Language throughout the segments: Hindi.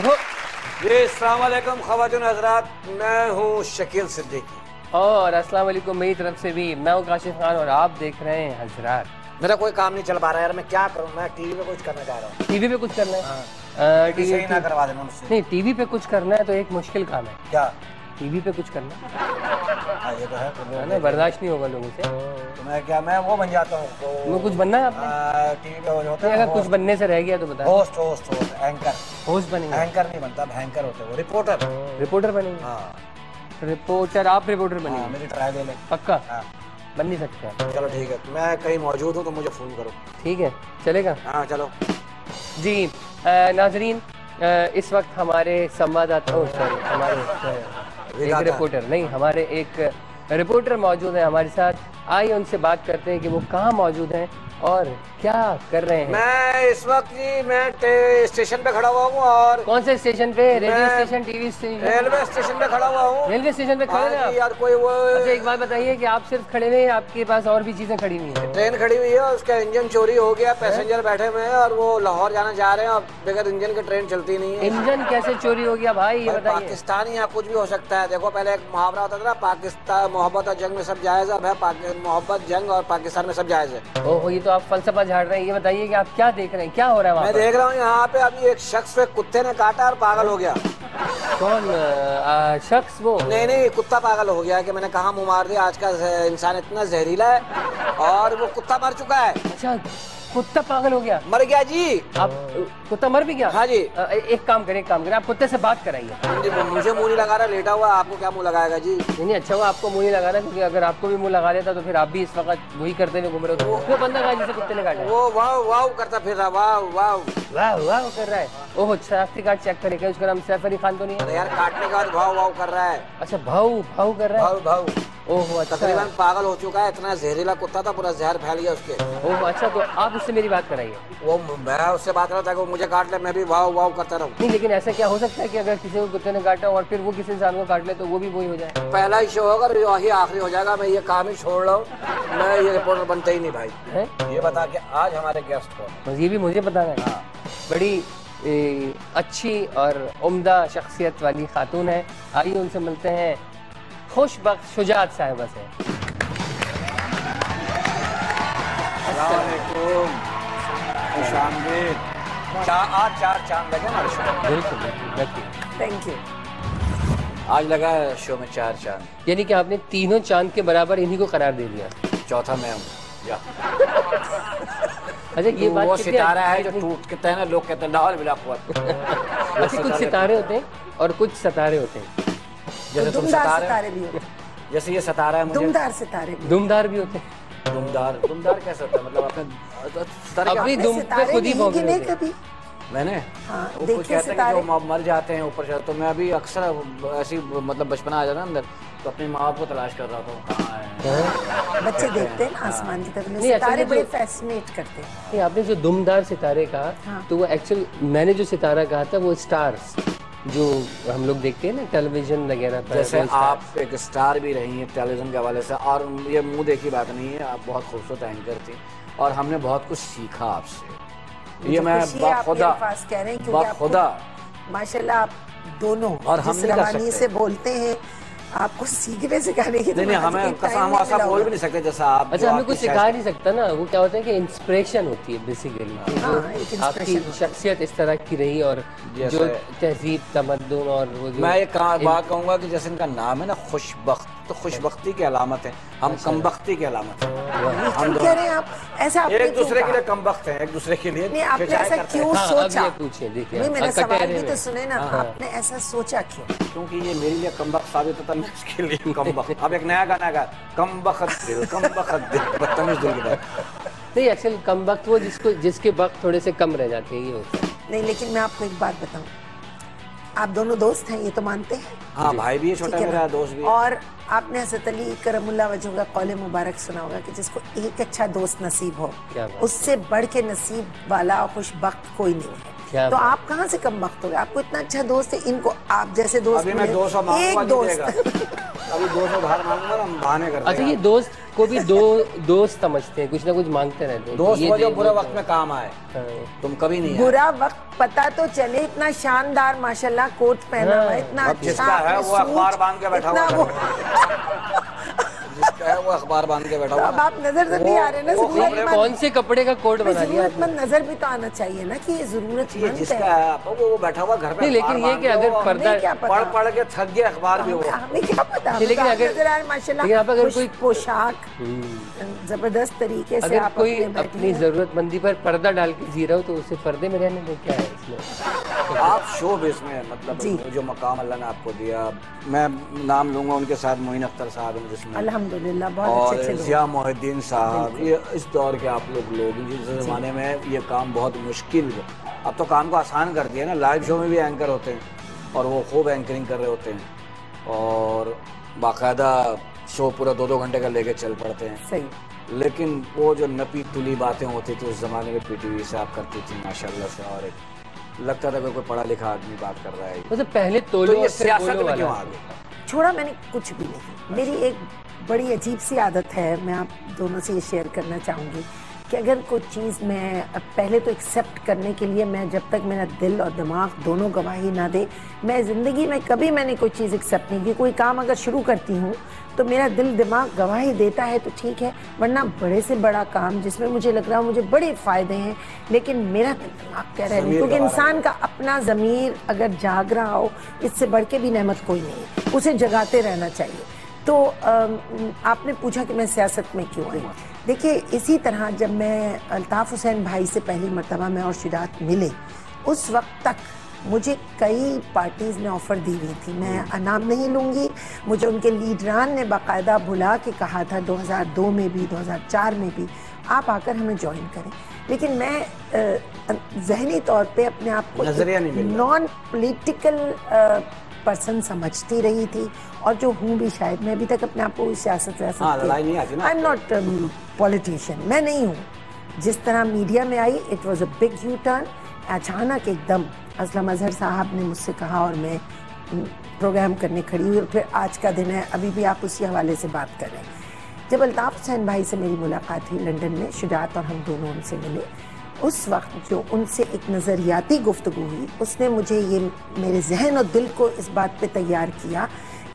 जी अस्सलाम वालेकुम ख़वातीन हज़रात, मैं हूँ शकील सिद्दीकी और अस्सलाम वालेकुम मेरी तरफ से भी। मैं हूँ काशिफ खान और आप देख रहे हैं हज़रात। मेरा कोई काम नहीं चल पा रहा है यार, मैं क्या करूँ? मैं टीवी पे कुछ करना चाह रहा हूँ। टीवी पे कुछ करना है? टीवी सही ना करवा देना मुझसे। नहीं, टीवी पे कुछ करना है तो एक मुश्किल काम है। क्या? टीवी पे कुछ करना हाँ ये तो है, ना, बर्दाश्त नहीं होगा लोगों से। तो मैं वो बन जाता हूँ वो कुछ बनना है आपने? टीवी पे हो जाता है। अगर कुछ बनने से रह गया तो बता। Host anchor. होस्ट बनेंगे? एंकर नहीं बनता, एंकर होते वो रिपोर्टर बनेंगे। हाँ रिपोर्टर, आप रिपोर्टर बनेंगे? मेरी ट्राई ले ले। पक्का? हाँ बन नहीं सकते आप? चलो ठीक है, मैं कहीं मौजूद हूँ तो मुझे फ़ोन करो। ठीक है, चलेगा? हाँ चलो जी नाजरीन, इस वक्त हमारे संवाददाता हमारे एक रिपोर्टर मौजूद है हमारे साथ। आइए उनसे बात करते हैं कि वो कहाँ मौजूद हैं और क्या कर रहे हैं। मैं इस वक्त जी मैं स्टेशन पे खड़ा हुआ हूँ। और कौन से स्टेशन पे? Radio station, TV station? Railway station पे खड़ा हुआ हूँ। रेलवे स्टेशन पे खड़े हैं यार कोई वो। अच्छा एक बात बताइए कि आप सिर्फ खड़े हैं, आपके पास और भी चीजें खड़ी हुई हैं? ट्रेन खड़ी हुई है, उसका इंजन चोरी हो गया, पैसेंजर बैठे हुए हैं और वो लाहौर जाना चाह रहे हैं और बगैर इंजन के ट्रेन चलती नहीं है। इंजन कैसे चोरी हो गया भाई, ये बताइए। पाकिस्तान यहाँ कुछ भी हो सकता है। देखो पहले एक मुहावरा होता था ना, पाकिस्तान मोहब्बत और जंग में सब जायज है। मोहब्बत, जंग और पाकिस्तान में सब जायज है। ओहो, ये तो आप फलसफा झाड़ रहे हैं। ये बताइए कि आप क्या देख रहे हैं, क्या हो रहा है वहाँ? मैं देख रहा हूँ यहाँ पे अभी एक शख्स पे कुत्ते ने काटा और पागल हो गया। कौन शख्स? वो नहीं, कुत्ता पागल हो गया कि मैंने कहा मुँह मार दिया। आज का इंसान इतना जहरीला है और वो कुत्ता मर चुका है। अच्छा, कुत्ता पागल हो गया? मर गया जी। आप कुत्ता मर भी गया? हाँ जी। एक काम करें, आप कुत्ते से बात कराइए। मुझे मुंह नहीं लगा रहा, लेटा हुआ। आपको क्या मुंह लगाएगा जी? नहीं अच्छा हुआ आपको मुंह नहीं लगा रहा, क्योंकि अगर आपको भी मुंह लगा देता तो फिर आप भी इस वक्त वही करते हुए घूम रहे हो। वो बंदा कहा जिसे कुत्ते ने काटा? वो वाह वाह करता फिर रहा, वाह वाह वाह वाह कर रहा है। ओह, शनाख्ती कार्ड चेक करेगा, उसका नाम सैफ अली खान तो नहीं है? यार काटने के बाद भाव कर रहा है। अच्छा, भाव कर रहा है? भाव। ओह अच्छा, तकरीबन पागल हो चुका है। इतना जहरीला कुत्ता था, पूरा जहर फैल गया उसके। ओह अच्छा, तो आप उससे मेरी बात कराइए। वो मैं उससे बात कर रहा था कि वो मुझे काट ले, मैं भी वाव करता रहूं। नहीं, लेकिन ऐसा क्या हो सकता है कि अगर किसी को कुत्ते ने काटा और फिर वो किसी इंसान को काट ले तो वो भी वही हो जाए? पहला ही शो होगा, वही आखिरी हो जाएगा। मैं ये काम ही छोड़ रहा हूँ, मैं ये रिपोर्टर बनते ही नहीं भाई है? ये बता के आज हमारे गेस्ट कौन? ये भी मुझे बताना है। बड़ी अच्छी और उम्दा शख्सियत वाली खातून है। आइए उनसे मिलते हैं। खुशबख्त शुजात साहिबा से। आज 4 चांद लगे हमारे शो में। बिल्कुल, थैंक यू। आज लगा है शो में 4 चांद। यानी कि आपने तीनों चांद के बराबर इन्हीं को करार दे दिया। चौथा मैं हूँ। अच्छा ये बात, वो सितारा है जो टूट के है ना, लोग कहते हैं लाहौल बिला कुव्वत। अच्छा, कुछ सितारे होते हैं और कुछ सितारे होते हैं। जैसे तुम सितारे भी होते हैं। जैसे ये सितारा है, मुझे दुमदार सितारे भी। दुमदार भी होते हैं। दुमदार कैसे होता है? मतलब अपनी दुम पे खुद ही भौंक नहीं कभी मैंने कुछ कहते हैं कि जो मर जाते हैं ऊपर से। तो मैं अभी अक्सर ऐसी मतलब बचपना आ जाता है अंदर, तो अपनी माँ बाप को तलाश कर रहा था कहाँ है। बच्चे देखते हैं आसमान की तरफ, सितारे बड़े फैसिनेट करते हैं। आपने जो दुमदार सितारे कहा, तो वो एक्चुअल मैंने जो सितारा कहा था वो स्टार्स जो हम लोग देखते हैं ना टेलीविजन वगैरह पर। जैसे आप एक स्टार भी रही हैं टेलीविजन के हवाले से, और ये मुंह देखी बात नहीं है, आप बहुत खूबसूरत एंकर थी और हमने बहुत कुछ सीखा आपसे। ये मैं खुदा माशाल्लाह आप दोनों और हम जिस रवानी से बोलते हैं, आपको सीखने सिखाने की नहीं, हमें कसम हम ऐसा बोल भी नहीं सकते जैसा आप। अच्छा, हमें कुछ सिखा नहीं सकता ना, वो क्या होता है कि इंस्पिरेशन होती है बेसिकली। आपकी शख्सियत इस तरह की रही और जो तहजीब, तमद्दुन और वो जो मैं ये बात कहूँगा कि जैसे इनका नाम है ना खुशबख्त, तो खुशबख्ती की अलामत है, हम कमबख्ती की अलामत है। हम कह रहे हैं आप ऐसा एक दूसरे के लिए कमबख्त हैं, एक दूसरे के लिए नहीं। आपने ऐसा क्यों सोचा? पूछिए, देखिए मेरा सवाल भी तो सुने ना, आपने ऐसा सोचा क्यों? क्योंकि ये मेरे लिए कमबख्त साबित होता है, मैं इसके लिए कमबख्त। अब एक नया गाना गा, कमबख्त दिल बदतमीज दिल की बात नहीं। एक्चुअली कमबख्त वो जिसके वक्त थोड़े से कम रह जाते हैं, ये होता है। नहीं, लेकिन मैं आपको एक बात बताऊं, आप दोनों दोस्त हैं, ये तो मानते हैं? हाँ, भाई भी है छोटा, मेरा दोस्त भी। और आपने हज़रत अली करमुल्लाह वजह का कौल मुबारक सुना होगा कि जिसको एक अच्छा दोस्त नसीब हो, उससे बढ़ के नसीब वाला और खुशबख्त कोई नहीं है। तो आप कहाँ से कम वक्त हो गए? आपको इतना अच्छा दोस्त है, इनको आप जैसे दोस्त एक दोस्त अभी दोस्त उधार मांगूंगा ना, हम बहाने करते हैं। अच्छा, ये दोस्त को भी दोस्त समझते हैं, कुछ ना कुछ मांगते रहते हैं। दोस्त वो जो बुरे वक्त में काम आए, तुम कभी नहीं आए। बुरा वक्त पता तो चले, इतना शानदार माशाल्लाह कोट पहना हुआ, इतना जिसका है वो अखबार बांध के बैठा हुआ, जिसका है वो अखबार बांध के बैठा हुआ। अब आप नजर तो नहीं आ रहे ना, कौन से कपड़े का कोट बना दिया? जरूरतमंद नजर भी तो आना चाहिए ना कि ये जरूरतमंद जिसका है वो बैठा हुआ घर पे। लेकिन ये कि अगर पर्दा पढ़ के थक गया अखबार भी, वो हमें क्या पता। लेकिन अगर माशाल्लाह अगर कोई पोशाक जबरदस्त तरीके से, अगर कोई अपनी जरूरतमंदी पर पर्दा डाल के जी रहा हो तो उसे पर्दे में रहने दो, क्या है इसमें? आप शो बेस में मतलब जो मकाम अल्लाह ने आपको दिया, मैं नाम लूंगा उनके साथ, मोइन अख्तर साहब हैं जिसमें, अल्हम्दुलिल्लाह बहुत अच्छे और जिया मोहिद्दीन साहब, ये इस दौर के आप लोग जिस ज़माने में ये काम बहुत मुश्किल है, अब तो काम को आसान कर दिया ना। लाइव शो में भी एंकर होते हैं और वो खूब एंकरिंग कर रहे होते हैं और बाकायदा शो पूरा 2-2 घंटे का लेके चल पड़ते हैं। सही। लेकिन वो जो नपी तुली बातें होती थी उस ज़माने में पीटीवी से आप करती थी माशाल्लाह से, और लगता था कोई पढ़ा लिखा आदमी बात कर रहा है। मतलब पहले तोलो और सियासत में क्यों आ गए? छोड़ा मैंने कुछ भी नहीं। मेरी एक बड़ी अजीब सी आदत है, मैं आप दोनों से ये शेयर करना चाहूँगी कि अगर कोई चीज़ मैं पहले तो एक्सेप्ट करने के लिए, मैं जब तक मेरा दिल और दिमाग दोनों गवाही ना दे, मैं ज़िंदगी में कभी मैंने कोई चीज़ एक्सेप्ट नहीं की। कोई काम अगर शुरू करती हूँ तो मेरा दिल दिमाग गवाही देता है तो ठीक है, वरना बड़े से बड़ा काम जिसमें मुझे लग रहा है मुझे बड़े फ़ायदे हैं लेकिन मेरा दिल दिमाग कह रहा है नहीं, क्योंकि इंसान का अपना ज़मीर अगर जाग रहा हो, इससे बढ़ के भी नेमत कोई नहीं है, उसे जगाते रहना चाहिए। तो आपने पूछा कि मैं सियासत में क्यों आई। देखिए, इसी तरह जब मैं अल्ताफ़ हुसैन भाई से पहली मर्तबा मैं और शुजात मिले, उस वक्त तक मुझे कई पार्टीज़ ने ऑफ़र दी हुई थी, मैं नाम नहीं लूँगी। मुझे उनके लीडरान ने बाकायदा बुला के कहा था 2002 में भी, 2004 में भी, आप आकर हमें ज्वाइन करें। लेकिन मैं ज़हनी तौर पे अपने आप को नॉन पॉलिटिकल पर्सन समझती रही थी, और जो हूँ भी शायद, मैं अभी तक अपने आप को सियासत आई एम नॉट पॉलिटिशियन, मैं नहीं हूँ। जिस तरह मीडिया में आई, it was a big U turn. अचानक एकदम असलम अजहर साहब ने मुझसे कहा और मैं प्रोग्राम करने खड़ी हुई, और फिर आज का दिन है, अभी भी आप उसी हवाले से बात कर रहे हैं। जब अल्ताफ़ हुसैन भाई से मेरी मुलाकात हुई लंदन में, शुजात और हम दोनों उनसे मिले, उस वक्त जो उनसे एक नज़रियाती गुफ्तगू हुई, उसने मुझे ये मेरे जहन और दिल को इस बात पे तैयार किया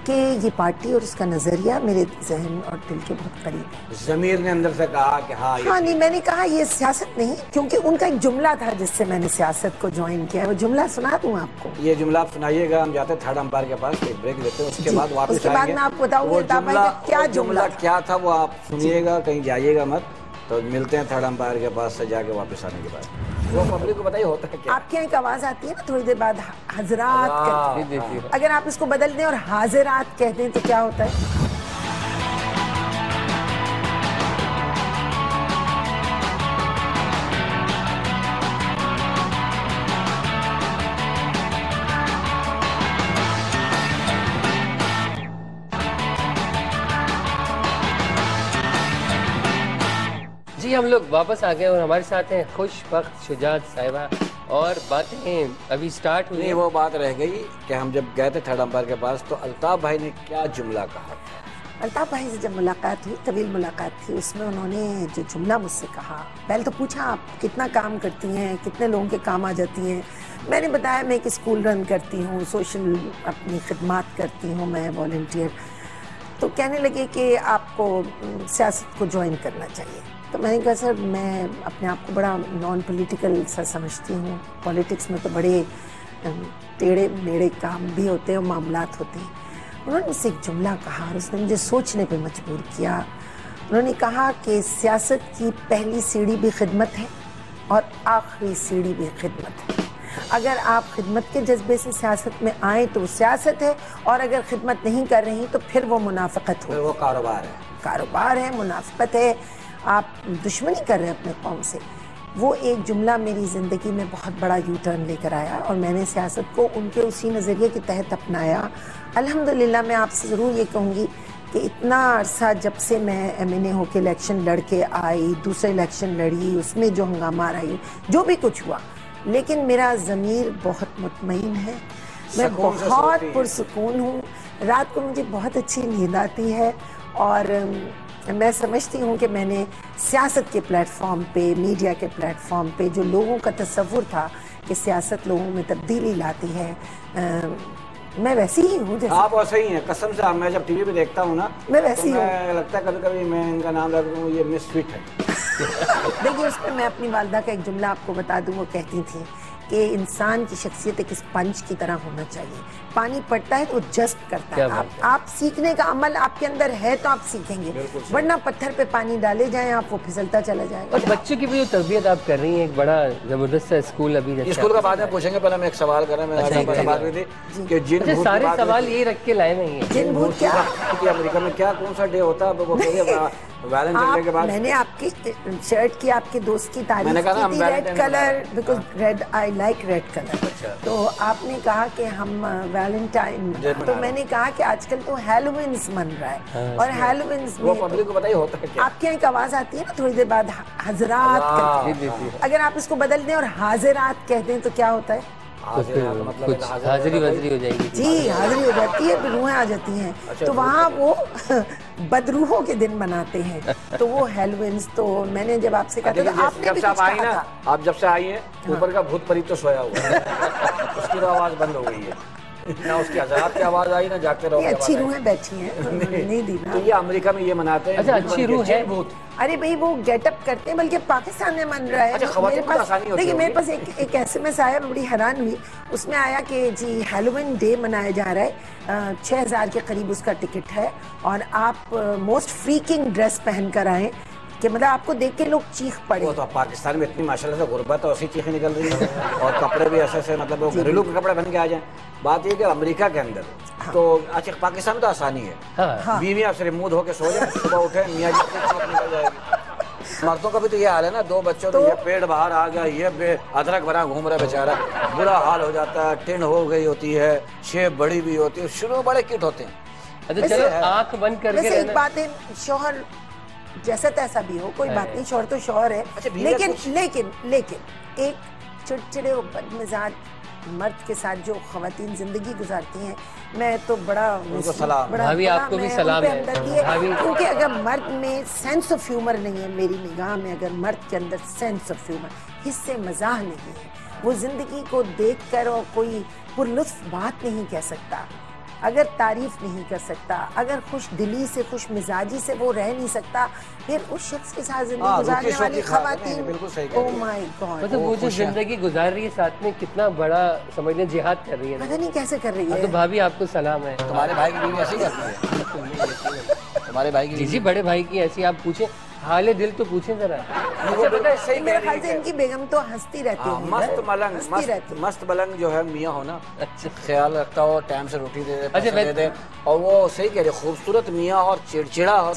कि ये पार्टी और इसका नज़रिया मेरे जहन और दिल के बहुत करीब है। ज़मीर ने अंदर से कहा कि हाँ नहीं, मैंने कहा ये सियासत नहीं, क्योंकि उनका एक जुमला था जिससे मैंने सियासत को ज्वाइन किया। वो जुमला सुना दूं आपको? ये जुमला आप सुनाइएगा, हम जाते थर्ड अंपायर के पास, एक ब्रेक लेते हैं, उसके बाद वापस उसके बाद मैं आपको बताऊंगी क्या जुमला क्या था, वो आप सुनिएगा, कहीं जाइएगा मत। तो मिलते हैं थर्ड अंपायर के पास से जाके वापस आने के बाद। वो पब्लिक को बताइए होता है क्या। आपके यहाँ एक आवाज आती है ना थोड़ी देर बाद, हजरात कहते हैं। अगर आप इसको बदल दें और हाजिरात कह दें तो क्या होता है? जी, हम लोग वापस आ गए और हमारे साथ हैं खुशबख्त शुजात साहिबा, और बातें अभी स्टार्ट हुई। नहीं, वो बात रह गई कि हम जब गए थे थर्ड अंपायर के पास तो अल्ताफ़ भाई ने क्या जुमला कहा। अल्ताफ़ भाई से जब मुलाकात हुई, तवील मुलाकात थी, उसमें उन्होंने जो जुमला मुझसे कहा, पहले तो पूछा आप कितना काम करती हैं, कितने लोगों के काम आ जाती हैं। मैंने बताया मैं एक स्कूल रन करती हूँ, सोशल अपनी खिदमत करती हूँ, मैं वॉलंटियर। तो कहने लगे कि आपको सियासत को ज्वाइन करना चाहिए। तो मैंने कहा सर, मैं अपने आप को बड़ा नॉन पॉलिटिकल सा समझती हूँ, पॉलिटिक्स में तो बड़े टेढ़े मेढ़े काम भी होते हैं और मामलात होते हैं। उन्होंने मुझसे एक जुमला कहा और उसने मुझे सोचने पे मजबूर किया। उन्होंने कहा कि सियासत की पहली सीढ़ी भी खिदमत है और आखिरी सीढ़ी भी खिदमत है। अगर आप खिदमत के जज्बे से सियासत में आए तो वो सियासत है, और अगर खिदमत नहीं कर रही तो फिर वो मुनाफिकत हो, वो कारोबार है। कारोबार है, मुनाफिकत है, आप दुश्मनी कर रहे हैं अपने कौम से। वो एक जुमला मेरी ज़िंदगी में बहुत बड़ा यू टर्न लेकर आया और मैंने सियासत को उनके उसी नज़रिए के तहत अपनाया। अल्हम्दुलिल्लाह मैं आपसे ज़रूर ये कहूँगी कि इतना अरसा जब से मैं MNA होकर इलेक्शन लड़ के आई, दूसरे इलेक्शन लड़ी, उसमें जो हंगामा रही, जो भी कुछ हुआ, लेकिन मेरा ज़मीर बहुत मुतमईन है, मैं बहुत पुरसुकून हूँ। रात को मुझे बहुत अच्छी नींद आती है और मैं समझती हूँ कि मैंने सियासत के प्लेटफॉर्म पे, मीडिया के प्लेटफॉर्म पे जो लोगों का तसव्वुर था कि सियासत लोगों में तब्दीली लाती है, मैं वैसी ही हूँ। आप वैसे ही हैं, कसम से। मैं जब टीवी पे देखता हूँ ना, मैं वैसी हूँ। लगता है कभी कभी मैं इनका नाम रख दूँ, ये मिस फिट है। देखिए, उस पर मैं अपनी वालिदा का एक जुमला आपको बता दूँ। वो कहती थी कि इंसान की शख्सियत एक स्पंज की तरह होना चाहिए, पानी पड़ता है तो जस्ट करता है। आप सीखने का अमल आपके अंदर है तो आप सीखेंगे, वरना पत्थर पे पानी डाले जाएं आप, वो फिसलता चला जाएगा। और बच्चों की भी जो तरबियत आप कर रही हैं, एक बड़ा जबरदस्त स्कूल अभी स्कूल का बाद में पूछेंगे, पहले मैं एक सवाल कर रहा हूँ कि जिन सारे सवाल ये रख के लाए नहीं, जिन भूत क्या अमेरिका में क्या कौन सा डे होता है वैलेंटाइन के बाद? मैंने आपकी शर्ट की, आपके दोस्त की तारीफ की थी, red colour, because red, I like red colour. तो आपने कहा कि हम वैलेंटाइन, तो मैंने कहा कि आजकल तो हैलोवीन्स मन रहा है, और हैलोवीन्स वो पब्लिक को पता ही होता है क्या? आपके यहाँ एक आवाज आती है ना थोड़ी देर बाद, हजरात। अगर आप इसको बदल दें और हाजिरात कहते हैं तो क्या होता है? कुछ हाजिरी वजरी हो जाएगी। जी, हाजिरी हो जाती है, रूहें आ जाती हैं। अच्छा, तो वहाँ वो बदरूहों के दिन मनाते हैं, तो वो हेलोवीन्स। तो मैंने जब आपसे कहा था, आपने भी कुछ कहा था। आप जब से आई हैं, ऊपर का भूत परी तो सोया हुआ है, उसकी तो आवाज बंद हो गई है ना, उसकी हज़ारात की आवाज आई ना, जागते रहो। अच्छी रूहें बैठी हैं, नहीं दी ना। तो ये अमेरिका में ये मनाते हैं। अच्छा, अच्छी रूह है भूत। अरे भाई, वो गेटअप करते हैं, बल्कि पाकिस्तान में मन रहा है। अच्छा, मेरे पास देखिए, मेरे पास एक SMS आया, मैं बड़ी हैरान हुई। उसमें आया कि जी हैलोवीन डे मनाया जा रहा है, 6000 के करीब उसका टिकट है, और आप मोस्ट फ्रीकिंग ड्रेस पहन कर आए कि मतलब आपको देख के लोग चीख पड़े। वो तो पाकिस्तान में इतनी माशाल्लाह से गुर्बत है, ऐसी चीखें निकल रही है, और कपड़े भी ऐसे मतलब घरेलू के कपड़े पहन के आ जाएं। बात ये कि अमेरिका के अंदर तो अच्छा, पाकिस्तान में तो आसानी है, बीवी आप सिर्फ मुंह धो के सो जाए, सुबह उठे मियाँ जी निकल जाएगी। मर्दों का भी तो ये हाल है ना, 2 बच्चों तो ये पेट बाहर आ गया, ये अदरक भरा घूम रहा बेचारा, बुरा हाल हो जाता है, टिन हो गई होती है, शेप बड़ी भी होती है, शुरू बड़े किट होते हैं। अच्छा चलो, आंख बंद करके एक बात है, शौहर जैसा तैसा भी हो, कोई बात नहीं, शौहर तो शौहर है। अच्छा, लेकिन एक चिड़चिड़े बदमिजाज मर्द के साथ जो खवातीन जिंदगी गुजारती हैं, मैं तो बड़ा भाभी आपको भी सलाम है, क्योंकि अगर मर्द में सेंस ऑफ ह्यूमर नहीं है, मेरी निगाह में अगर मर्द के अंदर सेंस ऑफ ह्यूमर, हिस्से मजाह नहीं है, वो जिंदगी को देख कर और कोई पुरलुत्फ बात नहीं कह सकता, अगर तारीफ नहीं कर सकता, अगर खुश दिली से, खुश मिजाजी से वो रह नहीं सकता, फिर उस शख्स के साथ जिंदगी गुजारने वाली खवातीन, ओह माय गॉड, मतलब वो जो जिंदगी गुजार रही है साथ में, कितना बड़ा समझ लें जिहाद कर रही है, पता नहीं कैसे कर रही है। तो भाभी आपको सलाम है। तुम्हारे भाई की बीवी ऐसी करती है? तुम्हारे भाई की जी बड़े भाई की ऐसी, आप पूछे हाले दिल तो पूछें जरा। अच्छा, पता है सही मेरे ख्याल से इनकी बेगम तो हंसती रहती है, मस्त मलंग जो है मियाँ हो ना, ख्याल रखता हो, टाइम से रोटी दे दे, और वो सही कह रहे, खूबसूरत मियाँ और चिड़चिड़ा हो,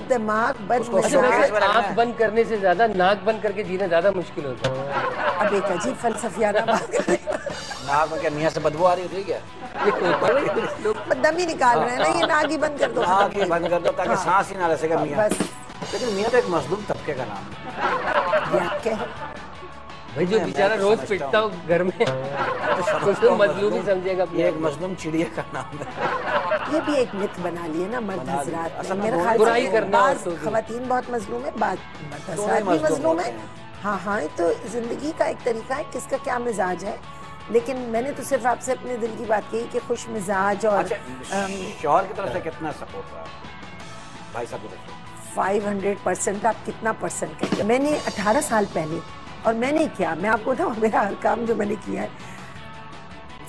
दिमाग आँख बंद करने से ज्यादा नाक बंद करके जीना ज्यादा मुश्किल होता है। अब एक अजीब फलसफियाना बात नाक में क्या मियाँ से बदबू आ रही होती है क्या? दम ही निकाल रहे हैं ना, ये नाक ही बंद कर दो, नाक ही बंद कर दो ताकि सांस ही ना ले सके मियाँ। लेकिन मियाँ तो एक मजलूम तबके का नाम है भाई, जो बेचारा रोज पिटता हो घर में, तो मजलूम ही समझेगा। ये एक मजलूम चिड़िया का नाम है। ये भी एक मिथ बना लिए ना मर्द हजरात, मेरे ख्याल बुराई करना, खवातीन बहुत मजलूम है, मर्द हजरात भी मजलूम है। हाँ, तो जिंदगी का एक तरीका है, किसका क्या मिजाज है। लेकिन मैंने तो सिर्फ आपसे अपने दिल की बात कही कि खुश मिजाज और शौहर की तरफ से कितना सपोर्ट रहा भाई साहब? 500%। आप कितना परसेंट कहेंगे? मैंने 18 साल पहले, और मैंने क्या, मैं आपको बताऊं, मेरा हर काम जो मैंने किया है,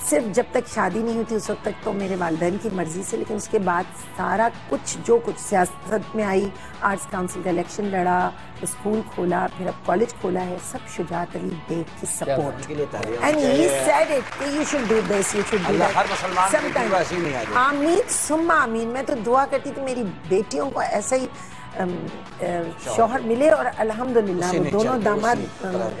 सिर्फ जब तक शादी नहीं हुई थी उस वक्त तक तो मेरे वालिदैन की मर्जी से, लेकिन उसके बाद सारा कुछ जो कुछ सियासत में आई, आर्ट्स काउंसिल का इलेक्शन लड़ा, स्कूल खोला, फिर अब कॉलेज खोला है, सब शुजात अली बेग की support. And he said it कि you should do this, you should do that. हर मुसलमान आमीन सुम्मा आमीन। मैं तो दुआ करती थी मेरी बेटियों को ऐसा ही शौहर मिले, और अल्हम्दुलिल्लाह वो दोनों दामाद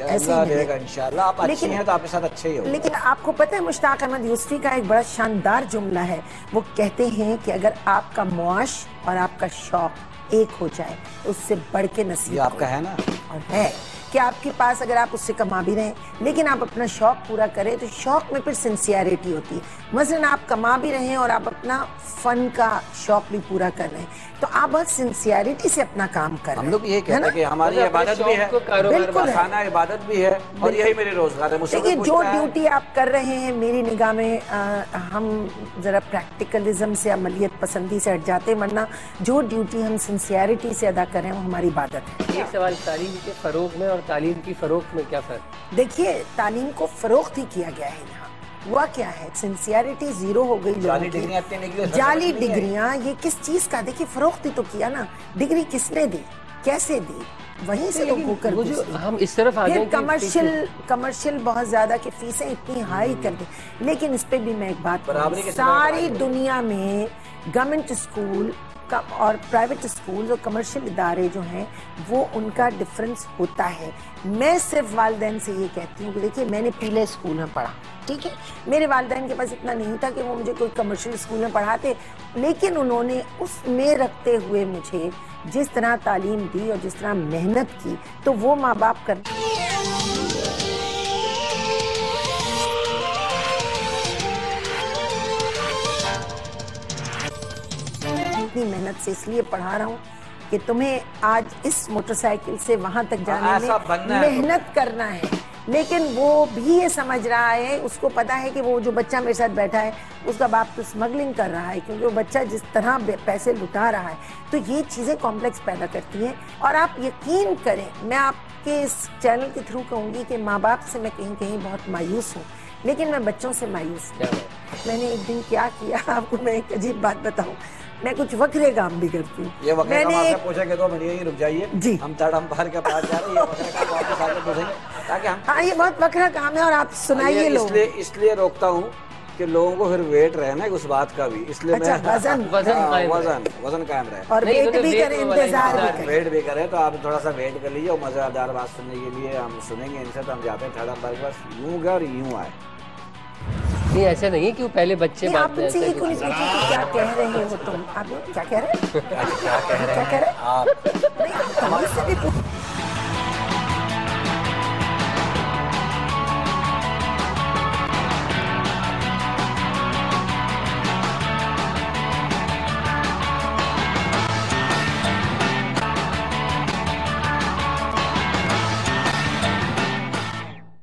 ऐसे ही मिले। इंशाल्लाह आप अच्छी हैं तो आपके साथ अच्छे ही होगा। लेकिन आपको पता है, मुश्ताक अहमद यूसुफी का एक बड़ा शानदार जुमला है, वो कहते हैं कि अगर आपका मुआश और आपका शौक एक हो जाए, उससे बढ़ के नसीब आपका है ना, और है कि आपके पास अगर आप उससे कमा भी रहे हैं लेकिन आप अपना शौक पूरा करें, तो शौक में फिर सिंसियरिटी होती है। मसलन आप कमा भी रहे हैं और आप अपना फन का शौक भी पूरा कर रहे हैं, तो आप बहुत सिंसियरिटी से अपना काम कर रहे हैं। हम लोग ये कहते हैं कि हमारी इबादत भी है, बिल्कुल खाना इबादत भी है, और यही मेरे रोजगार है। देखिए जो ड्यूटी आप कर रहे हैं, मेरी निगाह में हम जरा प्रैक्टिकलिज्म से, अमलियत पसंदी से हट जाते हैं, वरना जो ड्यूटी हम सिंसियरिटी से अदा कर रहे हैं वो हमारी इबादत है। एक सवाल, तालीम के फरोग में और तालीम की फरोख्त में क्या फर्क? देखिए तालीम को फरोख्त ही किया गया है यहाँ। हुआ क्या है, सिंसियरिटी जीरो हो गई लोगों की। जाली डिग्रियां, ये किस चीज का, देखिए फरोख्त ही तो किया ना। डिग्री किसने दी, कैसे दी, वहीं से लोग होकर हम इस तरफ आ गए। कमर्शियल बहुत ज्यादा की फीसें इतनी हाई कर दी। लेकिन इस पे भी मैं एक बात, सारी दुनिया में गवर्नमेंट स्कूल का और प्राइवेट स्कूल और कमर्शियल इदारे जो हैं वो उनका डिफरेंस होता है। मैं सिर्फ वालिदैन से ये कहती हूँ कि देखिए मैंने पीले स्कूल में पढ़ा, ठीक है, मेरे वालिदैन के पास इतना नहीं था कि वो मुझे कोई कमर्शियल स्कूल में पढ़ाते, लेकिन उन्होंने उसमें रखते हुए मुझे जिस तरह तालीम दी और जिस तरह मेहनत की, तो वो माँ बाप कर इतनी मेहनत से इसलिए पढ़ा रहा हूँ कि तुम्हें आज इस मोटरसाइकिल से वहां तक जाने में मेहनत करना है। लेकिन वो भी ये समझ रहा है, उसको पता है कि वो जो बच्चा मेरे साथ बैठा है उसका बाप तो स्मगलिंग कर रहा है, क्योंकि वो बच्चा जिस तरह पैसे लुटा रहा है, तो ये चीजें कॉम्प्लेक्स पैदा करती हैं। और आप यकीन करें, मैं आपके इस चैनल के थ्रू कहूंगी कि माँ बाप से मैं कहीं कहीं बहुत मायूस हूँ, लेकिन मैं बच्चों से मायूस हूँ। मैंने एक दिन क्या किया, आपको मैं एक अजीब बात बताऊँ, मैं कुछ वक्रे काम भी करती हूँ। ये वक्रे काम आपसे पूछे कि 2 मिनट यहीं रुक जाइए जी, हम थर्ड अंपायर के पास जा रहे हैं, ये वक्रे काम वापस आके पूछेंगे ताकि हम, हाँ ये बहुत वक्रा काम है और आप सुनाइए लोग। इसलिए रोकता हूँ कि लोगों को फिर वेट रहे ना उस बात का भी, इसलिए अच्छा, वजन कायम रहे और वेट भी करें, इंतजार भी करें, वेट भी करें। तो आप थोड़ा सा वेट कर लीजिए और मजेदार बात सुनने के लिए हम सुनेंगे इनसे। तो हम जाते हैं थर्ड अंपायर के पास, यूं गए और यूं आए। नहीं ऐसा नहीं है कि वो पहले बच्चे बात आप उनसे ये क्यों नहीं पूछे कि क्या कह रहे हो तुम, आप क्या कह रहे हैं, क्या कह रहे हैं आप, नहीं से भी पूछ।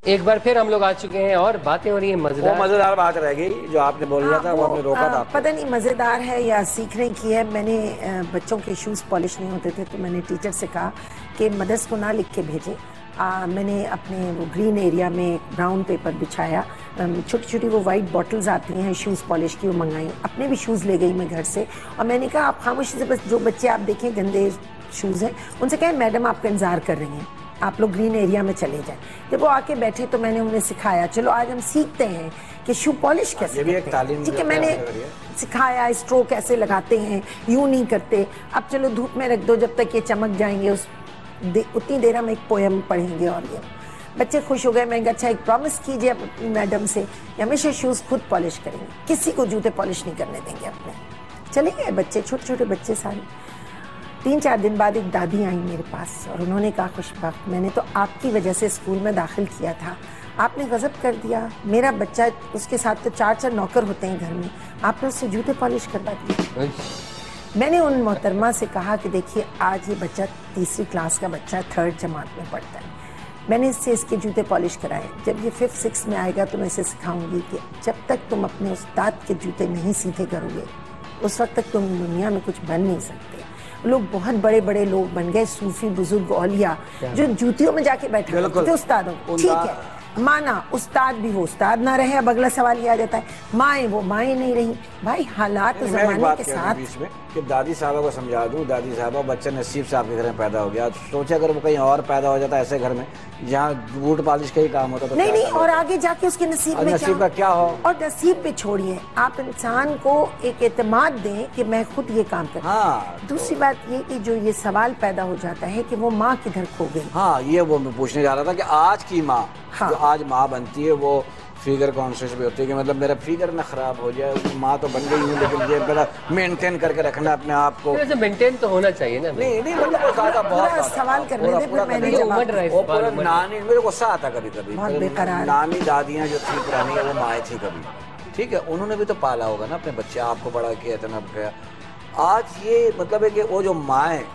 एक बार फिर हम लोग आ चुके हैं और बातें हो रही है मजेदार बात रह गई जो आपने बोल रहा था, वो आपने रोका था। पता नहीं मजेदार है या सीखने की है। मैंने बच्चों के शूज पॉलिश नहीं होते थे, तो मैंने टीचर से कहा कि मदर्स को ना लिख के भेजे। मैंने अपने वो ग्रीन एरिया में ब्राउन पेपर बिछाया, छोटी छोटी वो वाइट बॉटल्स आती हैं शूज़ पॉलिश की, वो मंगाई, अपने भी शूज़ ले गई मैं घर से। और मैंने कहा आप खामोशी से बस जो बच्चे आप देखें गंदे शूज़ हैं उनसे कहें मैडम आपका इंतजार कर रही हैं, आप लोग ग्रीन एरिया में चले जाएं। जब वो आके बैठे तो मैंने उन्हें सिखाया, चलो आज हम सीखते हैं कि शू पॉलिश कैसे करते हैं। ठीक है, मैंने सिखाया स्ट्रोक कैसे लगाते हैं, यूं नहीं करते, अब चलो धूप में रख दो जब तक ये चमक जाएंगे, उतनी देर हम एक पोएम पढ़ेंगे। और ये बच्चे खुश हो गए। मैंने कहा अच्छा एक प्रॉमिस कीजिए अपनी मैडम से, हमेशा शूज़ खुद पॉलिश करेंगे, किसी को जूते पॉलिश नहीं करने देंगे अपने। चले गए बच्चे, छोटे छोटे बच्चे सारे। 3-4 दिन बाद एक दादी आई मेरे पास और उन्होंने कहा खुशबख्त, मैंने तो आपकी वजह से स्कूल में दाखिल किया था, आपने गजब कर दिया, मेरा बच्चा, उसके साथ तो 4-4 नौकर होते हैं घर में, आपने उससे जूते पॉलिश करवा दिए। मैंने उन मोहतरमा से कहा कि देखिए आज ये बच्चा 3री क्लास का बच्चा 3rd जमात में पढ़ता है, मैंने इससे इसके जूते पॉलिश कराए, जब ये 5th-6th में आएगा तो मैं इसे सिखाऊंगी कि जब तक तुम अपने उस्ताद के जूते नहीं सीधे करोगे उस वक्त तक तुम दुनिया में कुछ बन नहीं सकते। लोग बहुत बड़े बड़े लोग बन गए, सूफी बुजुर्ग औलिया जो जूतियों में जाके बैठे थे उस्तादों। ठीक है, माना उस्ताद भी वो उस्ताद ना रहे, अब अगला सवाल ये आ जाता है माएँ वो माएँ नहीं रही। भाई हालात जमाने के साथ कि दादी साहबा को समझा दूं, दादी साहबा बच्चा नसीब से आपके घर में पैदा हो गया, सोचे अगर वो कहीं और पैदा हो जाता ऐसे घर में जहाँ बूट पॉलिश का ही काम होता तो नहीं, और आगे जाके उसके नसीब का क्या हो। और नसीब पे छोड़िए, आप इंसान को एक एतमाद दें कि मैं खुद ये काम कर। हाँ, दूसरी बात ये कि जो ये सवाल पैदा हो जाता है कि वो माँ किधर खो गई। हाँ, ये वो मैं पूछने जा रहा था कि आज की माँ जो आज माँ बनती है वो फिगर कॉन्शियस भी होती है कि मतलब मेरा फिगर ना खराब हो जाए, माँ तो बन गई हूँ लेकिन ये मेरा मेंटेन करके रखना अपने आप को। वैसे मेंटेन तो होना चाहिए ना। नहीं नहीं मतलब वो ज़्यादा बहुत सवाल करने दे, फिर मैंने वो पूरा नानी, मेरे गुस्सा आता कभी कभी, नानी दादियाँ जो थी पुरानी वो माएँ थी कभी, ठीक है, उन्होंने भी तो पाला होगा ना अपने बच्चे, आपको बड़ा किया इतना किया। आज ये मतलब है कि वो जो माएँ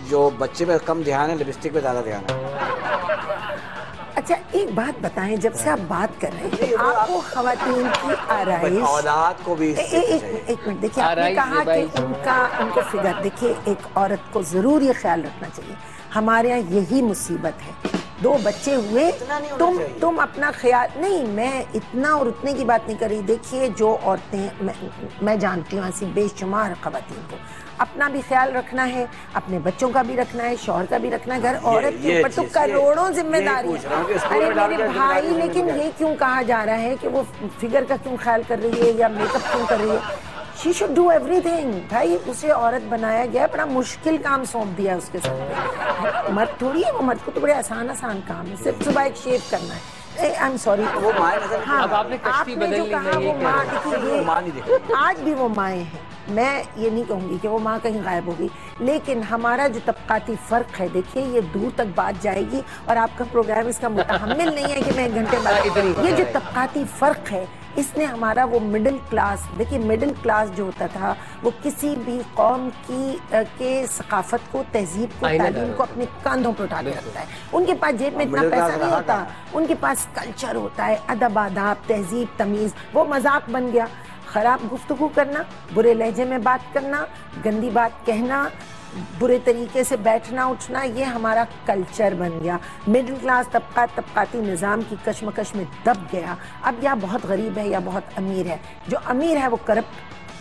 जो बच्चे पे कम ध्यान है, लिपस्टिक पे ज़्यादा ध्यान है। अच्छा एक बात बताएं, जब से आप बात कर रहे हैं आपको खवातीन की आराइश, औलाद को भी एक मिनट देखिए, आपने कहा कि उनको फिगर, देखिए एक औरत को जरूर ये ख्याल रखना चाहिए, हमारे यहाँ यही मुसीबत है, 2 बच्चे हुए तुम अपना ख्याल नहीं, मैं इतना और उतने की बात नहीं कर रही। देखिए जो औरतें मैं जानती हूँ ऐसी बेशुमार खवातीन को अपना भी ख्याल रखना है, अपने बच्चों का भी रखना है, शौहर का भी रखना है, घर औरत के ऊपर तो करोड़ों जिम्मेदारी है। अरे मेरे भाई, लेकिन ये क्यों कहा जा रहा है कि वो फिगर का क्यों ख्याल कर रही है या मेकअप क्यों कर रही है? She should do everything. भाई उसे औरत बनाया गया, बड़ा मुश्किल काम सौंप दिया उसके साथ, मर्द थोड़ी है वो, मर्द को तो बड़े आसान काम है, सिर्फ सुबह एक शेव करना है। आई एम सॉरी, वो माँ नजर, हाँ, अब आपने कश्ती बदल ली, वो माँ, देखिए आज भी वो माएँ हैं, मैं ये नहीं कहूँगी कि वो माँ कहीं गायब होगी, लेकिन हमारा जो तबकाती फ़र्क है, देखिए ये दूर तक बात जाएगी और आपका प्रोग्राम इसका मुतहम्मिल नहीं है कि मैं 1 घंटे बाद, ये जो तबकाती फ़र्क है इसने हमारा वो मिडिल क्लास, देखिए मिडिल क्लास जो होता था वो किसी भी कौम की के सकाफत को, तहजीब को, तालीम को अपने कंधों पर उठा के रखता है। उनके पास जेब में इतना पैसा नहीं होता, उनके पास कल्चर होता है, अदब आदाब, तहजीब, तमीज़, वो मजाक बन गया। खराब गुफ्तगू करना, बुरे लहजे में बात करना, गंदी बात कहना, बुरे तरीके से बैठना उठना, ये हमारा कल्चर बन गया। मिडिल क्लास तबका तबकाती निज़ाम की कशमकश में दब गया। अब या बहुत गरीब है या बहुत अमीर है, जो अमीर है वो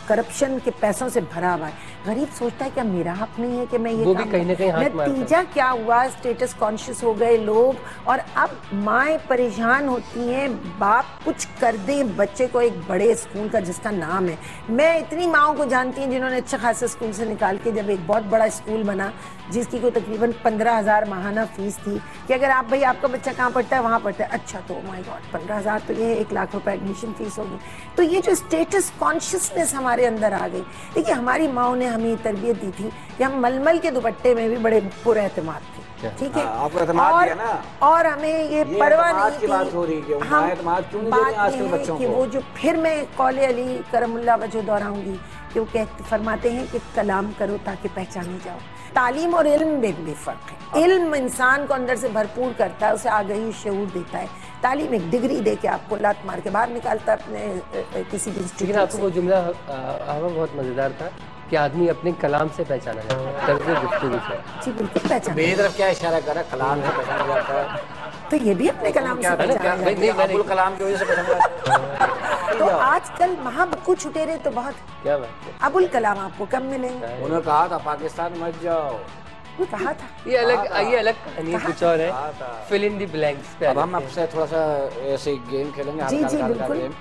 करप्शन के पैसों से भरा हुआ है, गरीब सोचता है क्या मेरा हक नहीं है कि मैं ये वो भी कहीं ना कहीं हाथ मारता है। नतीजा क्या हुआ, स्टेटस कॉन्शियस हो गए लोग, और अब माएँ परेशान होती हैं, बाप कुछ कर दे बच्चे को एक बड़े स्कूल का जिसका नाम है। मैं इतनी माओं को जानती हूँ जिन्होंने अच्छे खासे स्कूल से निकाल के जब एक बहुत बड़ा स्कूल बना जिसकी कोई तकरीबन 15,000 माहाना फीस थी, कि अगर आप भाई आपका बच्चा कहाँ पढ़ता है वहाँ पढ़ता है, अच्छा तो माय गॉड 15,000 तो ये 1 लाख रुपए एडमिशन फीस होगी। तो ये जो स्टेटस कॉन्शियसनेस हमारे अंदर आ गई, देखिए हमारी माओ ने हमें तरबियत दी थी कि हम मलमल के दुपट्टे में भी बड़े पूरे एतमाद थे, ठीक है, और हमें ये परवाह नहीं थी। बात ये कि वो जो फिर मैं कौले अली करमुल्ला वजह दोहराऊंगी कि वो कहते फरमाते हैं कि कलाम करो ताकि पहचाने जाओ। तालीम और इल्म में भी फर्क है। इल्म इंसान को अंदर से भरपूर करता है, उसे आगाही शऊर देता है। तालीम एक डिग्री दे के आपको लात मार के बाहर निकालता है अपने किसी भी इंस्टीट्यूट से। आपको वो जुमला बहुत मजेदार था कि आदमी अपने कलाम से पहचाना जाता है, तर्ज़ गुफ्तगू से। जी बिल्कुल पहचाना। मेरी तरफ क्या इशारा कर रहा है, कलाम से पहचाना जाता है, तो ये भी अपने कलाम से पहचाना जाता है, अबुल कलाम की वजह से पहचाना जाता है। तो आजकल महाबक्कू छुटे रहे तो बहुत, क्या बात है, अबुल कलाम आपको कम मिलेंगे। उन्होंने कहा था पाकिस्तान मत जाओ, कहा था, ये अलग कहानी है, कुछ और है, फिल इन द ब्लैंक्स पे। अब हम आपसे थोड़ा सा ऐसे गेम खेलेंगे, जी जी बिल्कुल, गेम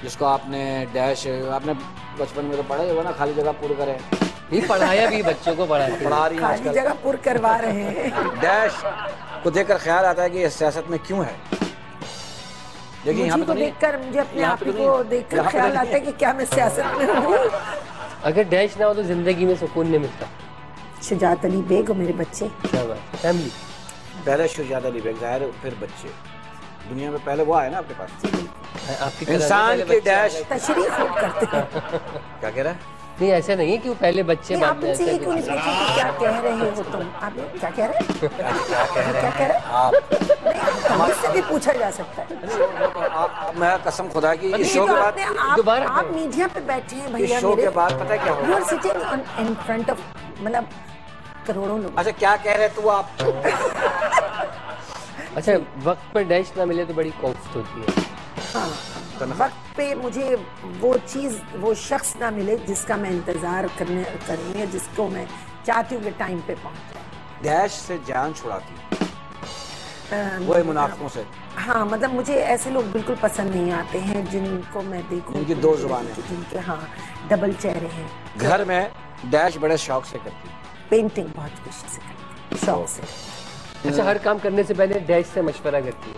जिसको आपने डैश, आपने बचपन में तो पढ़ा ही होगा ना, खाली जगह पूरी करें, नहीं पढ़ाया भी, बच्चों को पढ़ा रही है, खाली जगह पूरी करवा रहे हैं। डैश को देखकर ख्याल आता है कि ये सियासत में क्यों है। देखिए यहाँ पे देखकर मुझे अपने आप को देखकर ख्याल आता है कि क्या मैं सियासत में हूँ। अगर डैश ना हो तो जिंदगी में सुकून नहीं मिलता। शुजात अली बेग और मेरे बच्चे, क्या बात, फैमिली पहले शुजात अली बेग जाहिर, फिर बच्चे, दुनिया में पहले वो आए ना आपके पास, आपकी इंसान की डैश तशरीफ करते हैं। क्या कह रहा है? नहीं ऐसे नहीं है कि वो पहले बच्चे आप उनसे ये क्यों नहीं पूछे कि क्या कह रहे हो तुम, आप क्या कह रहे हैं, क्या कह रहे हैं आप, मुझसे भी पूछा जा सकता है। मैं कसम खुदा की इस शो के बाद दोबारा आप मीडिया पे बैठे हैं भैया, शो के बाद पता है क्या होगा, you are sitting in front of मतलब करोड़ों लोग। अच्छा क्या कह रहे तू आप? अच्छा वक्त पर डैश ना मिले तो बड़ी कॉस्ट होती है। हाँ, वक्त पे मुझे वो चीज़, वो शख्स ना मिले जिसका मैं इंतजार करने जिसको मैं चाहती हूँ कि टाइम पे पहुँच जाए। डैश से जान छुड़ाती वो मुनाफिकों से। हाँ मतलब मुझे ऐसे लोग बिल्कुल पसंद नहीं आते हैं जिनको मैं देखूं, जिनकी 2 जुबानें, जिनके हाँ डबल चेहरे हैं। घर में डैश बड़े शौक से करती, पेंटिंग बहुत खुशी से करती, शौक से। अच्छा हर काम करने से पहले डैश से मशवरा करती है?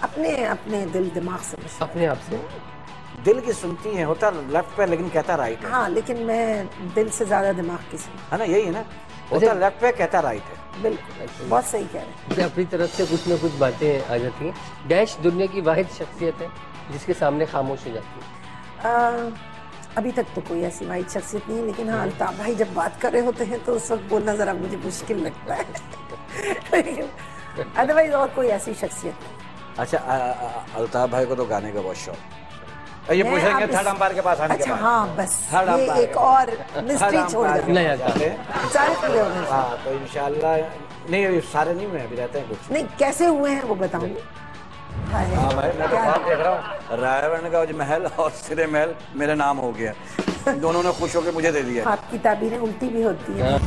अपने अपने दिल दिमाग से अपने आप से दिल की सुनती है, होता लेफ्ट पे लेकिन कहता राइट है। हाँ, लेकिन मैं दिल से ज्यादा दिमाग की सुनती है ना, यही है ना, होता लेफ्ट पे कहता राइट है। हूँ। बिल्कुल, बहुत सही कह रहे हैं। अपनी तरफ से कुछ न कुछ बातें आ जाती हैं। डैश दुनिया की वाहिद शख्सियत है जिसके सामने खामोश हो जाती है। अभी तक तो कोई ऐसी वाइट शख्सियत नहीं है, लेकिन हाँ, अल्ताफ भाई जब बात कर रहे होते हैं तो उस वक्त बोलना जरा मुझे मुश्किल लगता है। अदरवाइज और कोई ऐसी शख्सियत नहीं। अच्छा, अल्ताफ भाई को तो गाने का बहुत शौक। ये पूछेंगे थर्ड अंपायर के पास आने के अच्छा, बाद। हाँ, बस थर्ड ये अंपायर एक और मिस्ट्री छोड़ अंपायर नहीं जाते हैं। सारे पूरे होने से। हाँ, तो इंशाल्लाह नहीं, अभी सारे नहीं हुए, अभी रहते हैं कुछ। नहीं, कैसे हुए हैं वो बताऊंगी। हाँ भाई, मैं तो बात देख रहा हूँ, रायवर्ण का जो महल और सिरे महल मेरे नाम हो गया, दोनों ने खुश होकर मुझे दे दिया। आपकी ताबीरें उल्टी भी होती है।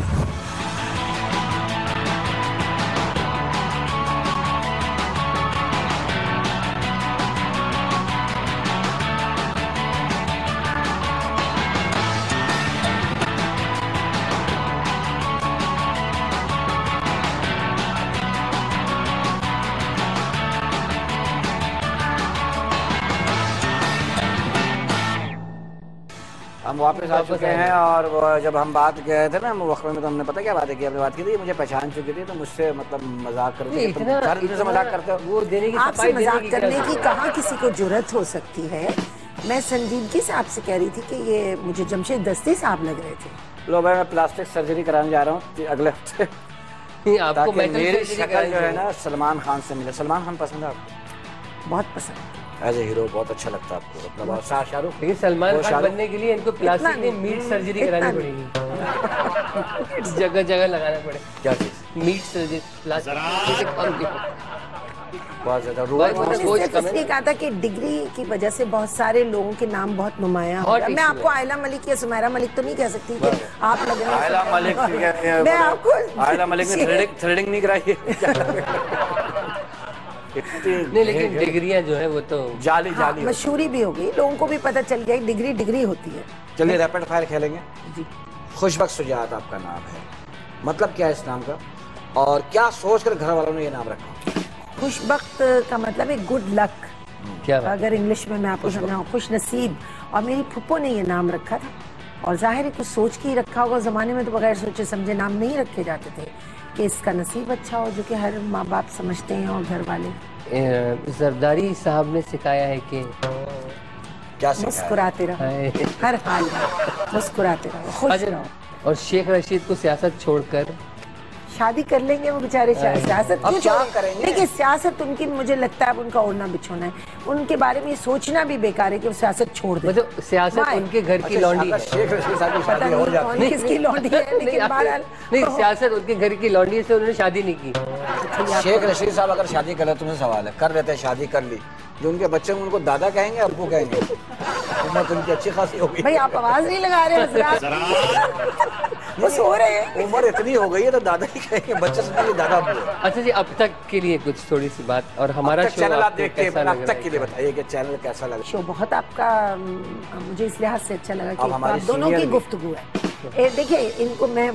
हम वापस आ चुके हैं, और जब हम बात गए थे ना वक्त में, तो हमने पता क्या बातें की, हमने बात की थी मुझे पहचान चुकी थी, तो मुझसे मतलब मजाक करते थे, तुम हर दिन से मजाक करते हो। वो देने की आपसे मजाक करने की कहाँ किसी को जुर्रत हो सकती है। मैं संजीदगी से आपसे कह रही थी कि ये मुझे जमशेद दस्ती साहब लग रहे थे। लो भाई, मैं प्लास्टिक सर्जरी कराने जा रहा हूँ अगले हफ्ते, आपको मेरी शक्ल जो है ना सलमान खान से मिले। सलमान खान पसंद है आपको? बहुत पसंद। एज ए हीरो बहुत अच्छा लगता है आपको, अपना बहुत शाहरुख। लेकिन सलमान खान बनने के लिए इनको प्लास्टिक में मीट सर्जरी करानी पड़ेगी। जगह जगह लगाना पड़े। क्या चीज? मीट सर्जरी, प्लास्टिक बहुत ज्यादा इसलिए कहा था कि डिग्री की वजह से बहुत सारे लोगों के नाम बहुत नुमाया हो गया। मैं आपको आयला मलिक या सुमैरा मलिक तो नहीं कह सकती कि आप लग रहे हैं। आयला मलिक मैं आपको आयला मलिक ने थ्रेडिंग नहीं कराई नहीं, लेकिन डिग्रियां जो है वो तो जाली मशहूरी भी हो गई, लोगों को भी पता चल गया डिग्री डिग्री होती है। चलिए रैपिड फायर खेलेंगे जी। खुशबख्श शुजात आपका नाम है, मतलब क्या है इस नाम का, और क्या सोचकर घर वालों ने ये नाम रखा? खुशबख्त का मतलब है गुड लक। क्या अगर इंग्लिश में मैं आपको समझाऊं, खुश नसीब। और मेरी फुप्पो ने ये नाम रखा था, और जाहिर है कुछ सोच के ही रखा होगा। जमाने में तो बगैर सोचे समझे नाम नहीं रखे जाते थे कि इसका नसीब अच्छा हो, जो कि हर माँ बाप समझते हैं और घर वाले। जरदारी साहब ने सिखाया है कि क्या मुस्कुराते रहो, हर हाल में मुस्कुराते रहो, खुश रहो। और शेख रशीद को सियासत छोड़कर शादी कर लेंगे वो बेचारे। सियासत अब क्या करेंगे? देखिए, सियासत उनकी, मुझे लगता है अब उनका ओढ़ना बिछोना है। उनके बारे में सोचना भी बेकार है कि वो सियासत छोड़ दे। मतलब सियासत उनके घर की लौंडी है। शेख रशीद साहब की शादी हो जाती है। किसकी लौंडी है, लेकिन बहरहाल नहीं, सियासत उनके घर की लौंडी से उन्होंने शादी नहीं की। शेख रशीद साहब अगर शादी कर ले, तुमसे सवाल है, कर लेते हैं, शादी कर ली, जो उनके बच्चे उनको दादा कहेंगे, अब्बू कहेंगे? उम्र तो उनकी अच्छी खासी हो गई। भाई आप आवाज नहीं लगा रहे हजरात, वो सो रहे हैं। उम्र इतनी हो गई है तो दादा ही कहेंगे, बच्चे से दादा अब्बू। अच्छा जी, अब तक के लिए कुछ थोड़ी सी बात, और हमारा शो चैनल आप देखते हैं, अब तक के लिए बताइए कि चैनल कैसा लगा? शो बहुत आपका मुझे इस लिहाज से अच्छा लगा कि हमारी आप दोनों की गुफ्तगू है। देखिए, इनको मैं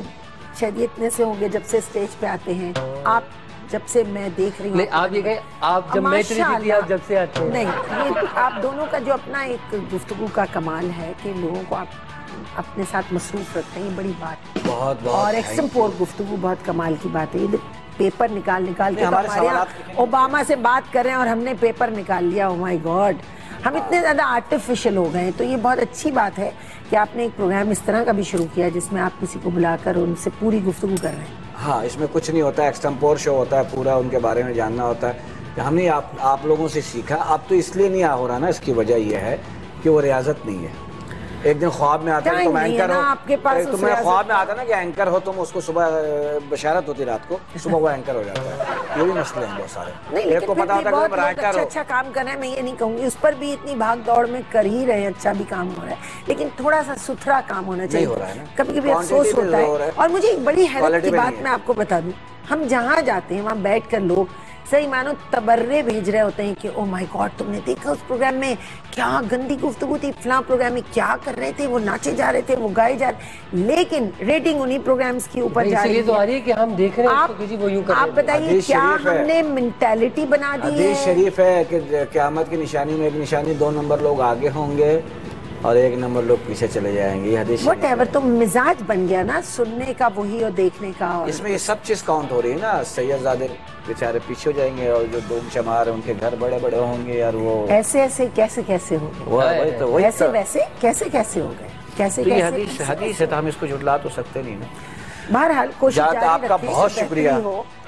शायद इतने से होंगे जब से स्टेज पे आते हैं, आप जब से मैं देख रही हूँ। नहीं, आप ये कहें, आप जब मैं थी आप जब से आते हैं। नहीं, ये आप दोनों का जो अपना एक गुफ्तगू का कमाल है कि लोगों को आप अपने साथ मसरूफ रखते हैं, ये बड़ी बात। बहुत और एक्सम्पोर गुफ्तगू बहुत कमाल की बात है। ये पेपर निकाल के हमारे यहाँ ओबामा से बात कर रहे हैं और हमने पेपर निकाल लिया। ओह माय गॉड, हम इतने ज्यादा आर्टिफिशियल हो गए हैं। तो ये बहुत अच्छी बात है कि आपने एक प्रोग्राम इस तरह का भी शुरू किया जिसमें आप किसी को बुलाकर उनसे पूरी गुफ्तगू कर रहे हैं। हाँ, इसमें कुछ नहीं होता है, एक्सटेम्पोर शो होता है, पूरा उनके बारे में जानना होता है। हमने आप लोगों से सीखा। अब तो इसलिए नहीं हो रहा ना, इसकी वजह यह है कि वो रियाजत नहीं है। एक दिन ख्वाब में आता है तुम एंकर हो, आपके पास तुम्हें ख्वाब में आता है ना कि एंकर हो तुम, उसको सुबह बशारत होती रात को, सुबह वो एंकर हो जाता है। ये भी मसले हैं बहुत सारे। नहीं, लेकिन को पता होता है अच्छा काम कर रहे हैं, मैं ये नहीं कहूंगी। उस पर भी इतनी भाग दौड़ में कर ही रहे हैं, अच्छा भी काम हो रहा है, लेकिन थोड़ा सा सुथरा काम होना चाहिए। कभी कभी अफसोस होता है। और मुझे एक बड़ी हैरत की बात मैं आपको बता दूं, हम जहाँ जाते हैं वहाँ बैठ कर लोग सही मानो तबर्रे भेज रहे होते हैं कि ओ माय गॉड तुमने देखा उस प्रोग्राम में क्या गंदी गुफ्तगू थी, फलां प्रोग्राम में क्या कर रहे थे, वो नाचे जा रहे थे, वो गाए जा रहे, लेकिन रेटिंग उन्हीं प्रोग्राम्स के ऊपर जा रही है। तो आ रही है कि हम देख रहे हैं इसको कि वो यूं कर रहे हैं। आप बताइए क्या हमने मेंटालिटी बना दी है। हदीस शरीफ है कि क़यामत की निशानी में एक निशानी 2 नंबर लोग आगे होंगे और 1 नंबर लोग पीछे चले जाएंगे। ये हदीस व्हाटएवर, तो मिजाज बन गया ना सुनने का वही और देखने का। और इसमें ये सब चीज काउंट हो रही है ना। सैयदजादे बेचारे पीछे हो जाएंगे और जो डूम चमार उनके घर बड़े बड़े होंगे यार। वो ऐसे ऐसे कैसे कैसे हो गए, ऐसे वैसे कैसे कैसे हो गए, कैसे कैसे हदीस है तो हम इसको झुटला तो सकते नहीं ना। बहरहाल कोशिश आपका बहुत शुक्रिया,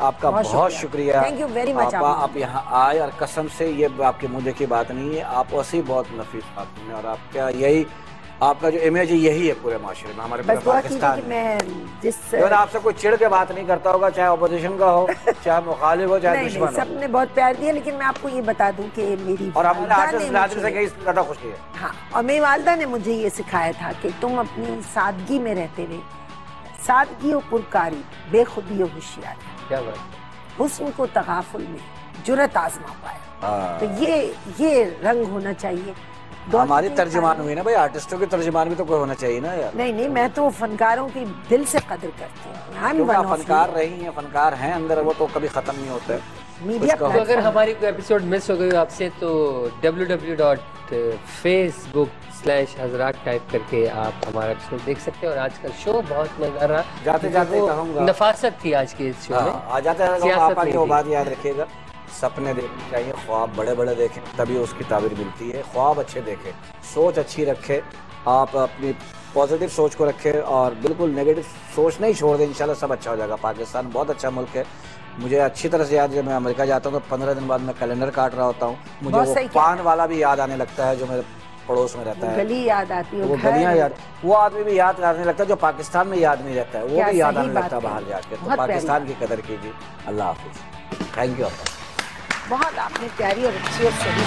आपका बहुत शुक्रिया। Thank you very much. आप यहाँ आए और कसम से ये आपके मुद्दे की बात नहीं है, आप वैसे बहुत नफीस खातून है और आपका यही आपका जो इमेज है यही है पूरे माशरे में, हमारे पूरे पाकिस्तान में। अगर आपसे कोई चिढ़ के बात नहीं करता होगा, चाहे अपोजिशन का हो, चाहे मुखालिफ हो, चाहे दुश्मन हो। सबने बहुत प्यार दिया, लेकिन मैं आपको ये बता दूं कि मेरी और अपने आर्टिस्ट से कहीं ज्यादा खुशी है। हाँ, और मेरी वालिदा ने मुझे ये सिखाया था कि तुम अपनी सादगी में रहते हुए, सादगी और पुरकारी, बेखुदी और होशियारी, क्या बात, हुस्न को तगाफुल में जुरत आजमा पाए, तो ये रंग होना चाहिए। हमारी तर्जुमान हुई ना भाई, आर्टिस्टों की तर्जुमान भी तो कोई होना चाहिए ना यार। नहीं, मैं तो फनकारों की दिल से कदर करती हूँ। फनकार रही हैं, फनकार हैं अंदर, वो तो कभी खत्म नहीं होता है। मीडिया तो अगर हमारी कोई एपिसोड मिस हो गई आपसे तो www.facebook/हजरात टाइप करके आप हमारा एपिसोड देख सकते हैं। और आज का शो बहुत मजेदार रहा। जाते जाते कहूँगा नफासत थी आज के इस शो में। आ जाते आप बात याद रखिएगा, सपने देखने चाहिए, ख्वाब बड़े बड़े देखें, तभी उसकी ताबीर मिलती है। ख्वाब अच्छे देखें, सोच अच्छी रखें, आप अपनी पॉजिटिव सोच को रखें और बिल्कुल नेगेटिव सोच नहीं छोड़ दें। इंशाल्लाह सब अच्छा हो जाएगा। पाकिस्तान बहुत अच्छा मुल्क है। मुझे अच्छी तरह से याद है, जब मैं अमेरिका जाता हूँ तो 15 दिन बाद मैं कैलेंडर काट रहा होता हूँ, मुझे वो पान वाला भी याद आने लगता है जो मेरे पड़ोस में रहता है, गली याद आती है, वो गलियाँ याद, वो आदमी भी याद आने लगता है जो पाकिस्तान में याद नहीं रहता है, वो भी याद आने लगता है बाहर जाके। तो पाकिस्तान की कदर कीजिए। अल्लाह हाफिज। Thank you. बहुत आपने प्यारी और अच्छी और सही